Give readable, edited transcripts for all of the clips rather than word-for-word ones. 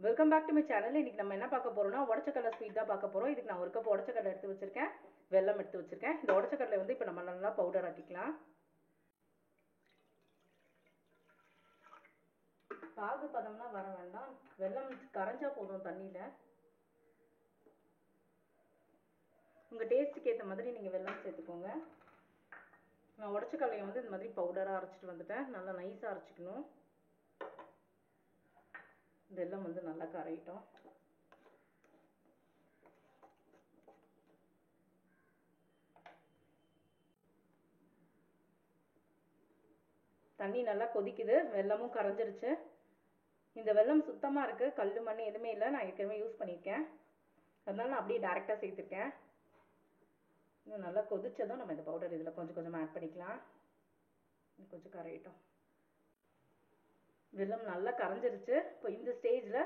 Welcome back to my channel. இன்னைக்கு நம்ம என்ன பார்க்க போறோம்னா உடச்சக்கடலை ஸ்வீட் தான் பார்க்க போறோம். இதுக்கு நான் ஒரு கப் உடச்சக்கடலை எடுத்து வச்சிருக்கேன், வெல்லம் எடுத்து வச்சிருக்கேன். இந்த உடச்சக்கடலை வந்து இப்போ நம்ம நல்லா பவுடர் ஆக்கிக்கலாம். பாகு பதம்லாம் வர வேண்டாம், வெல்லம் கரைஞ்சா போதும் தண்ணியில. உங்க டேஸ்ட்டுக்கு ஏற்ற மாதிரி நீங்க வெல்லம் சேர்த்துக்கோங்க. நான் உடச்சக்கடலையை வந்து இந்த மாதிரி பவுடராக அரைச்சிட்டு வந்துட்டேன். நல்லா நைஸாக அரைச்சிக்கணும். வெல்லம் வந்து நல்லா கரையிட்டோம். தண்ணி நல்லா கொதிக்குது, வெல்லமும் கரைஞ்சிருச்சு. இந்த வெல்லம் சுத்தமாக இருக்குது, கல் மண் எதுவுமே இல்லை. நான் ஏற்கனவே யூஸ் பண்ணியிருக்கேன், அதனால நான் அப்படியே டைரெக்டாக சேர்த்துருக்கேன். இன்னும் நல்லா கொதிச்சதும் நம்ம இந்த பவுடர் இதில் கொஞ்சம் கொஞ்சமாக ஆட் பண்ணிக்கலாம். கொஞ்சம் கரையிட்டோம். வெல்லம் நல்லா கரைஞ்சிருச்சு. இப்போ இந்த ஸ்டேஜில்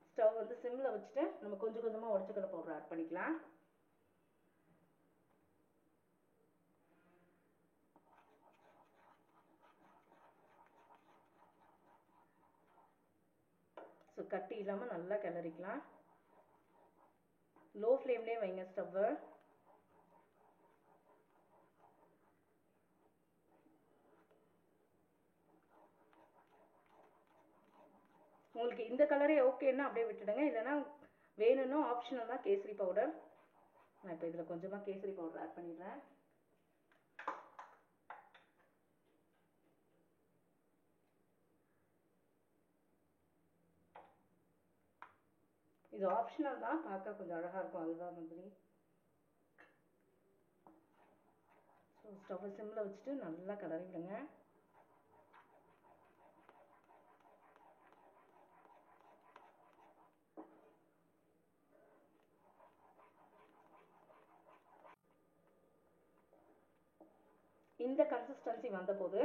ஸ்டவ் வந்து சிம்மில் வச்சுட்டு நம்ம கொஞ்சம் கொஞ்சமாக உடச்சக்கடலை பவுடர் ஆட் பண்ணிக்கலாம். ஸோ கட்டி இல்லாமல் நல்லா கிளறிக்கலாம். லோ ஃப்ளேம்லேயே வைங்க ஸ்டவ்வை. உங்களுக்கு இந்த கலரே ஓகேன்னா அப்படியே விட்டுடுங்க, இல்லைன்னா வேணும்னா ஆப்ஷனல் தான் கேசரி பவுடர். நான் இப்போ இதில் கொஞ்சமாக கேசரி பவுடர் ஆட் பண்ணிடுறேன். இது ஆப்ஷனல் தான், பார்க்க கொஞ்சம் அழகாக இருக்கும் அல்வா மாதிரி. ஸோ ஸ்டவ்வை சிம்மில் வச்சுட்டு நல்லா கிளறி விடுங்க. இந்த கன்சிஸ்டன்சி வந்தபோது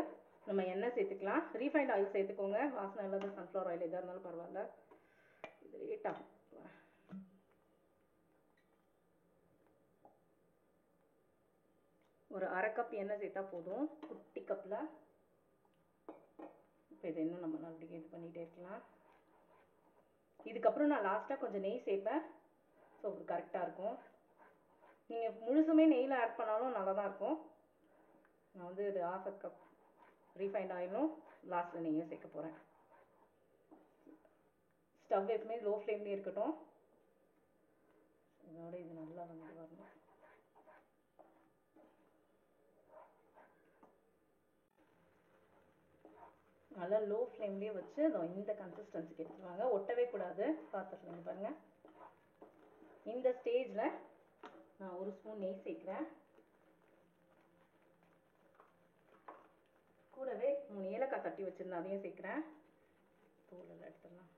நம்ம எண்ணெய் சேர்த்துக்கலாம். ரீஃபைண்ட் ஆயில் சேர்த்துக்கோங்க, வாசனை இல்லாத சன்ஃப்ளவர் ஆயில் எதாக இருந்தாலும் பரவாயில்ல. இது லேட்டாக ஒரு அரை கப் எண்ணெய் சேர்த்தா போதும், குட்டி கப்பில். இப்போ இது இன்னும் நம்ம அப்படியே இது பண்ணிகிட்டே இருக்கலாம். இதுக்கப்புறம் நான் லாஸ்ட்டாக கொஞ்சம் நெய் சேர்ப்பேன். ஸோ அது கரெக்டாக இருக்கும். நீங்கள் முழுசுமே நெய்யில் ஆட் பண்ணாலும் நல்லா தான் இருக்கும். நான் வந்து இது ½ கப் ரீஃபைண்ட் ஆயிலும் லாஸ்ட்டில் நெய்யும் சேர்க்க போகிறேன். ஸ்டவ் எப்பவுமே லோ ஃப்ளேம்லேயே இருக்கட்டும். இதோட இது நல்லா வந்து வரணும். நல்லா லோ ஃப்ளேம்லேயே வச்சு இந்த கன்சிஸ்டன்சிக்கு எடுத்துருவாங்க. ஒட்டவே கூடாது, பார்த்துட்டு பாருங்கள். இந்த ஸ்டேஜில் நான் ஒரு ஸ்பூன் நெய் சேர்க்குறேன். கூடவே 3 ஏலக்காய் தட்டி வச்சுருந்தேன், அதையும் சேர்க்குறேன். தோலில் எடுத்துடலாம்,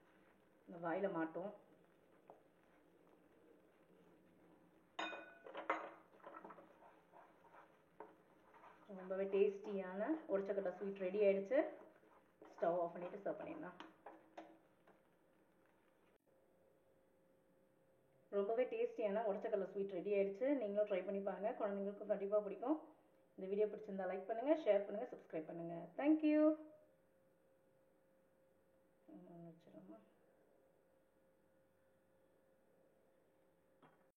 இந்த வாயில் மாட்டோம். ரொம்பவே டேஸ்டியான உடச்சக்கடலை ஸ்வீட் ரெடி ஆயிடுச்சு. ஸ்டவ் ஆஃப் பண்ணிட்டு சர்வ் பண்ணிடலாம். ரொம்பவே டேஸ்டியான உடச்சக்கடலை ஸ்வீட் ரெடி ஆயிடுச்சு. நீங்களும் ட்ரை பண்ணி பாருங்க, குழந்தைங்களுக்கும் கண்டிப்பாக பிடிக்கும். இந்த வீடியோ பிடிச்சிருந்தா லைக் பண்ணுங்க, ஷேர் பண்ணுங்க, சப்ஸ்கிரைப் பண்ணுங்க. தேங்க்யூ.